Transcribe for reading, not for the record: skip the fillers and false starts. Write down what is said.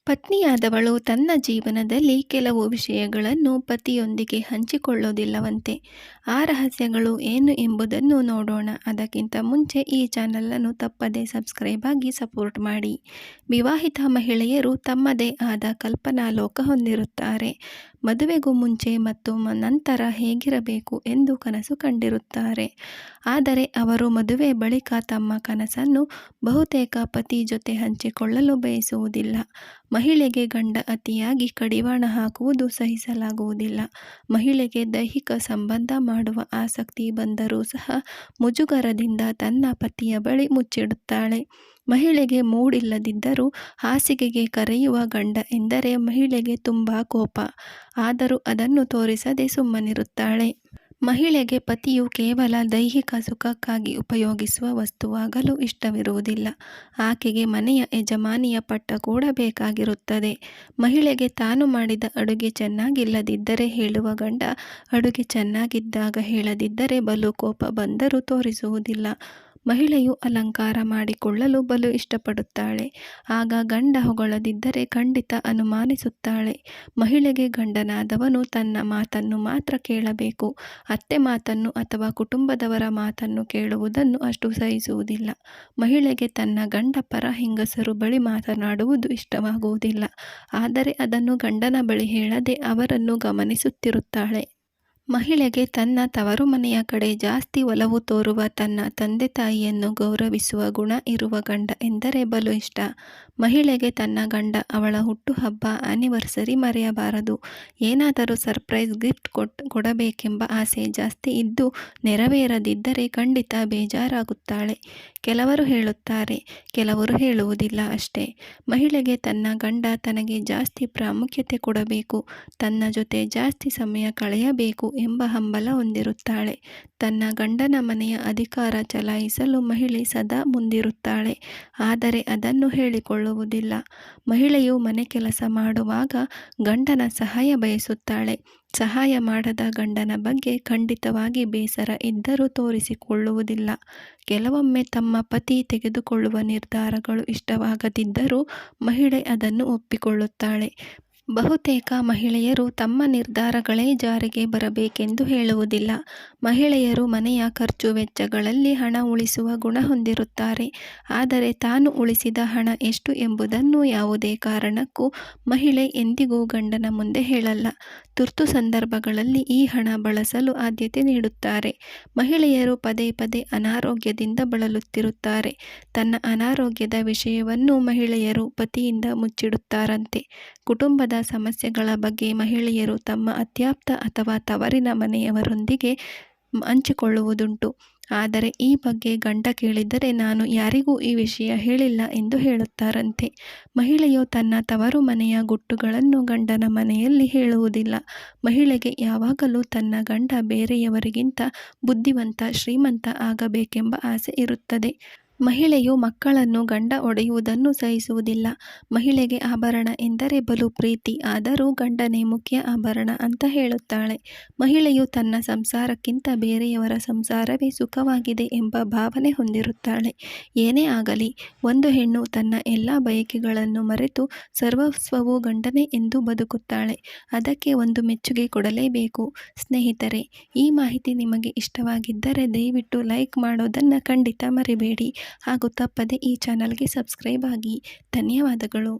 ಪತ್ನಿಯಾದವಳು ತನ್ನ ಜೀವನದಲ್ಲಿ ಕೆಲವು ವಿಷಯಗಳನ್ನು ಪತಿಯೊಂದಿಗೆ ಹಂಚಿಕೊಳ್ಳೋದಿಲ್ಲವಂತೆ. ಆ ರಹಸ್ಯಗಳು ಏನು ಎಂಬುದನ್ನು ನೋಡೋಣ. ಅದಕ್ಕಿಂತ ಮುಂಚೆ ಈ ಚಾನಲನ್ನು ತಪ್ಪದೇ ಸಬ್ಸ್ಕ್ರೈಬ್ ಆಗಿ ಸಪೋರ್ಟ್ ಮಾಡಿ. ವಿವಾಹಿತ ಮಹಿಳೆಯರು ತಮ್ಮದೇ ಆದ ಕಲ್ಪನಾ ಲೋಕ ಹೊಂದಿರುತ್ತಾರೆ. ಮದುವೆಗೂ ಮುಂಚೆ ಮತ್ತು ನಂತರ ಹೇಗಿರಬೇಕು ಎಂದು ಕನಸು ಕಂಡಿರುತ್ತಾರೆ. ಆದರೆ ಅವರು ಮದುವೆ ಬಳಿಕ ತಮ್ಮ ಕನಸನ್ನು ಬಹುತೇಕ ಪತಿ ಜೊತೆ ಹಂಚಿಕೊಳ್ಳಲು ಬಯಸುವುದಿಲ್ಲ. ಮಹಿಳೆಗೆ ಗಂಡ ಅತಿಯಾಗಿ ಕಡಿವಾಣ ಹಾಕುವುದು ಸಹಿಸಲಾಗುವುದಿಲ್ಲ. ಮಹಿಳೆಗೆ ದೈಹಿಕ ಸಂಬಂಧ ಮಾಡುವ ಆಸಕ್ತಿ ಬಂದರೂ ಸಹ ಮುಜುಗರದಿಂದ ತನ್ನ ಪತಿಯ ಬಳಿ ಮುಚ್ಚಿಡುತ್ತಾಳೆ. ಮಹಿಳೆಗೆ ಮೂಡಿಲ್ಲದಿದ್ದರೂ ಹಾಸಿಗೆಗೆ ಕರೆಯುವ ಗಂಡ ಎಂದರೆ ಮಹಿಳೆಗೆ ತುಂಬ ಕೋಪ. ಆದರೂ ಅದನ್ನು ತೋರಿಸದೆ ಸುಮ್ಮನಿರುತ್ತಾಳೆ. ಮಹಿಳೆಗೆ ಪತಿಯು ಕೇವಲ ದೈಹಿಕ ಸುಖಕ್ಕಾಗಿ ಉಪಯೋಗಿಸುವ ವಸ್ತುವಾಗಲು ಇಷ್ಟವಿರುವುದಿಲ್ಲ. ಆಕೆಗೆ ಮನೆಯ ಯಜಮಾನಿಯ ಪಟ್ಟ ಕೂಡ ಬೇಕಾಗಿರುತ್ತದೆ. ಮಹಿಳೆಗೆ ತಾನು ಮಾಡಿದ ಅಡುಗೆ ಚೆನ್ನಾಗಿಲ್ಲದಿದ್ದರೆ ಹೇಳುವ ಗಂಡ ಅಡುಗೆ ಚೆನ್ನಾಗಿದ್ದಾಗ ಹೇಳದಿದ್ದರೆ ಬಲು ಕೋಪ ಬಂದರೂ ತೋರಿಸುವುದಿಲ್ಲ. ಮಹಿಳೆಯು ಅಲಂಕಾರ ಮಾಡಿಕೊಳ್ಳಲು ಬಲು ಇಷ್ಟಪಡುತ್ತಾಳೆ. ಆಗ ಗಂಡ ಹೊಗಳದಿದ್ದರೆ ಖಂಡಿತ ಅನುಮಾನಿಸುತ್ತಾಳೆ. ಮಹಿಳೆಗೆ ಗಂಡನಾದವನು ತನ್ನ ಮಾತನ್ನು ಮಾತ್ರ ಕೇಳಬೇಕು. ಅತ್ತೆ ಮಾತನ್ನು ಅಥವಾ ಕುಟುಂಬದವರ ಮಾತನ್ನು ಕೇಳುವುದನ್ನು ಅಷ್ಟು ಸಹಿಸುವುದಿಲ್ಲ. ಮಹಿಳೆಗೆ ತನ್ನ ಗಂಡ ಪರ ಹೆಂಗಸರು ಬಳಿ ಮಾತನಾಡುವುದು ಇಷ್ಟವಾಗುವುದಿಲ್ಲ. ಆದರೆ ಅದನ್ನು ಗಂಡನ ಬಳಿ ಹೇಳದೆ ಅವರನ್ನು ಗಮನಿಸುತ್ತಿರುತ್ತಾಳೆ. ಮಹಿಳೆಗೆ ತನ್ನ ತವರು ಮನೆಯ ಕಡೆ ಜಾಸ್ತಿ ಒಲವು ತೋರುವ ತನ್ನ ತಂದೆ ತಾಯಿಯನ್ನು ಗೌರವಿಸುವ ಗುಣ ಇರುವ ಗಂಡ ಎಂದರೆ ಬಲು ಇಷ್ಟ. ಮಹಿಳೆಗೆ ತನ್ನ ಗಂಡ ಅವಳ ಹುಟ್ಟುಹಬ್ಬ, ಆನಿವರ್ಸರಿ ಮರೆಯಬಾರದು. ಏನಾದರೂ ಸರ್ಪ್ರೈಸ್ ಗಿಫ್ಟ್ ಕೊಡಬೇಕೆಂಬ ಆಸೆ ಜಾಸ್ತಿ ಇದ್ದು ನೆರವೇರದಿದ್ದರೆ ಖಂಡಿತ ಬೇಜಾರಾಗುತ್ತಾಳೆ. ಕೆಲವರು ಹೇಳುತ್ತಾರೆ, ಕೆಲವರು ಹೇಳುವುದಿಲ್ಲ ಅಷ್ಟೇ. ಮಹಿಳೆಗೆ ತನ್ನ ಗಂಡ ತನಗೆ ಜಾಸ್ತಿ ಪ್ರಾಮುಖ್ಯತೆ ಕೊಡಬೇಕು, ತನ್ನ ಜೊತೆ ಜಾಸ್ತಿ ಸಮಯ ಕಳೆಯಬೇಕು ಎಂಬ ಹಂಬಲ ಹೊಂದಿರುತ್ತಾಳೆ. ತನ್ನ ಗಂಡನ ಮನೆಯ ಅಧಿಕಾರ ಚಲಾಯಿಸಲು ಮಹಿಳೆ ಸದಾ ಮುಂದಿರುತ್ತಾಳೆ. ಆದರೆ ಅದನ್ನು ಹೇಳಿಕೊಳ್ಳುವುದಿಲ್ಲ. ಮಹಿಳೆಯು ಮನೆ ಕೆಲಸ ಮಾಡುವಾಗ ಗಂಡನ ಸಹಾಯ ಬಯಸುತ್ತಾಳೆ. ಸಹಾಯ ಮಾಡದ ಗಂಡನ ಬಗ್ಗೆ ಖಂಡಿತವಾಗಿ ಬೇಸರ ಇದ್ದರೂ ತೋರಿಸಿಕೊಳ್ಳುವುದಿಲ್ಲ. ಕೆಲವೊಮ್ಮೆ ತಮ್ಮ ಪತಿ ತೆಗೆದುಕೊಳ್ಳುವ ನಿರ್ಧಾರಗಳು ಇಷ್ಟವಾಗದಿದ್ದರೂ ಮಹಿಳೆ ಅದನ್ನು ಒಪ್ಪಿಕೊಳ್ಳುತ್ತಾಳೆ. ಬಹುತೇಕ ಮಹಿಳೆಯರು ತಮ್ಮ ನಿರ್ಧಾರಗಳೇ ಜಾರಿಗೆ ಬರಬೇಕೆಂದು ಹೇಳುವುದಿಲ್ಲ. ಮಹಿಳೆಯರು ಮನೆಯ ಖರ್ಚು ವೆಚ್ಚಗಳಲ್ಲಿ ಹಣ ಉಳಿಸುವ ಗುಣ ಹೊಂದಿರುತ್ತಾರೆ. ಆದರೆ ತಾನು ಉಳಿಸಿದ ಹಣ ಎಷ್ಟು ಎಂಬುದನ್ನು ಯಾವುದೇ ಕಾರಣಕ್ಕೂ ಮಹಿಳೆ ಎಂದಿಗೂ ಗಂಡನ ಮುಂದೆ ಹೇಳಲ್ಲ. ತುರ್ತು ಸಂದರ್ಭಗಳಲ್ಲಿ ಈ ಹಣ ಬಳಸಲು ಆದ್ಯತೆ ನೀಡುತ್ತಾರೆ. ಮಹಿಳೆಯರು ಪದೇ ಪದೇ ಅನಾರೋಗ್ಯದಿಂದ ಬಳಲುತ್ತಿರುತ್ತಾರೆ. ತನ್ನ ಅನಾರೋಗ್ಯದ ವಿಷಯವನ್ನು ಮಹಿಳೆಯರು ಪತಿಯಿಂದ ಮುಚ್ಚಿಡುತ್ತಾರಂತೆ. ಕುಟುಂಬದ ಸಮಸ್ಯೆಗಳ ಬಗ್ಗೆ ಮಹಿಳೆಯರು ತಮ್ಮ ಅತ್ಯಾಪ್ತ ಅಥವಾ ತವರಿನ ಮನೆಯವರೊಂದಿಗೆ ಹಂಚಿಕೊಳ್ಳುವುದುಂಟು. ಆದರೆ ಈ ಬಗ್ಗೆ ಗಂಡ ಕೇಳಿದರೆ ನಾನು ಯಾರಿಗೂ ಈ ವಿಷಯ ಹೇಳಿಲ್ಲ ಎಂದು ಹೇಳುತ್ತಾರಂತೆ. ಮಹಿಳೆಯು ತನ್ನ ತವರು ಮನೆಯ ಗುಟ್ಟುಗಳನ್ನು ಗಂಡನ ಮನೆಯಲ್ಲಿ ಹೇಳುವುದಿಲ್ಲ. ಮಹಿಳೆಗೆ ಯಾವಾಗಲೂ ತನ್ನ ಗಂಡ ಬೇರೆಯವರಿಗಿಂತ ಬುದ್ಧಿವಂತ, ಶ್ರೀಮಂತ ಆಗಬೇಕೆಂಬ ಆಸೆ ಇರುತ್ತದೆ. ಮಹಿಳೆಯು ಮಕ್ಕಳನ್ನು ಗಂಡ ಹೊಡೆಯುವುದನ್ನು ಸಹಿಸುವುದಿಲ್ಲ. ಮಹಿಳೆಗೆ ಆಭರಣ ಎಂದರೆ ಬಲು ಪ್ರೀತಿ. ಆದರೂ ಗಂಡನೇ ಮುಖ್ಯ ಆಭರಣ ಅಂತ ಹೇಳುತ್ತಾಳೆ. ಮಹಿಳೆಯು ತನ್ನ ಸಂಸಾರಕ್ಕಿಂತ ಬೇರೆಯವರ ಸಂಸಾರವೇ ಸುಖವಾಗಿದೆ ಎಂಬ ಭಾವನೆ ಹೊಂದಿರುತ್ತಾಳೆ. ಏನೇ ಆಗಲಿ, ಒಂದು ಹೆಣ್ಣು ತನ್ನ ಎಲ್ಲ ಬಯಕೆಗಳನ್ನು ಮರೆತು ಸರ್ವಸ್ವವೂ ಗಂಡನೇ ಎಂದು ಬದುಕುತ್ತಾಳೆ. ಅದಕ್ಕೆ ಒಂದು ಮೆಚ್ಚುಗೆ ಕೊಡಲೇಬೇಕು. ಸ್ನೇಹಿತರೆ, ಈ ಮಾಹಿತಿ ನಿಮಗೆ ಇಷ್ಟವಾಗಿದ್ದರೆ ದಯವಿಟ್ಟು ಲೈಕ್ ಮಾಡೋದನ್ನು ಖಂಡಿತ ಮರಿಬೇಡಿ. ಹಾಗೂ ತಪ್ಪದೆ ಈ ಚಾನಲ್ಗೆ ಸಬ್ಸ್ಕ್ರೈಬ್ ಆಗಿ. ಧನ್ಯವಾದಗಳು.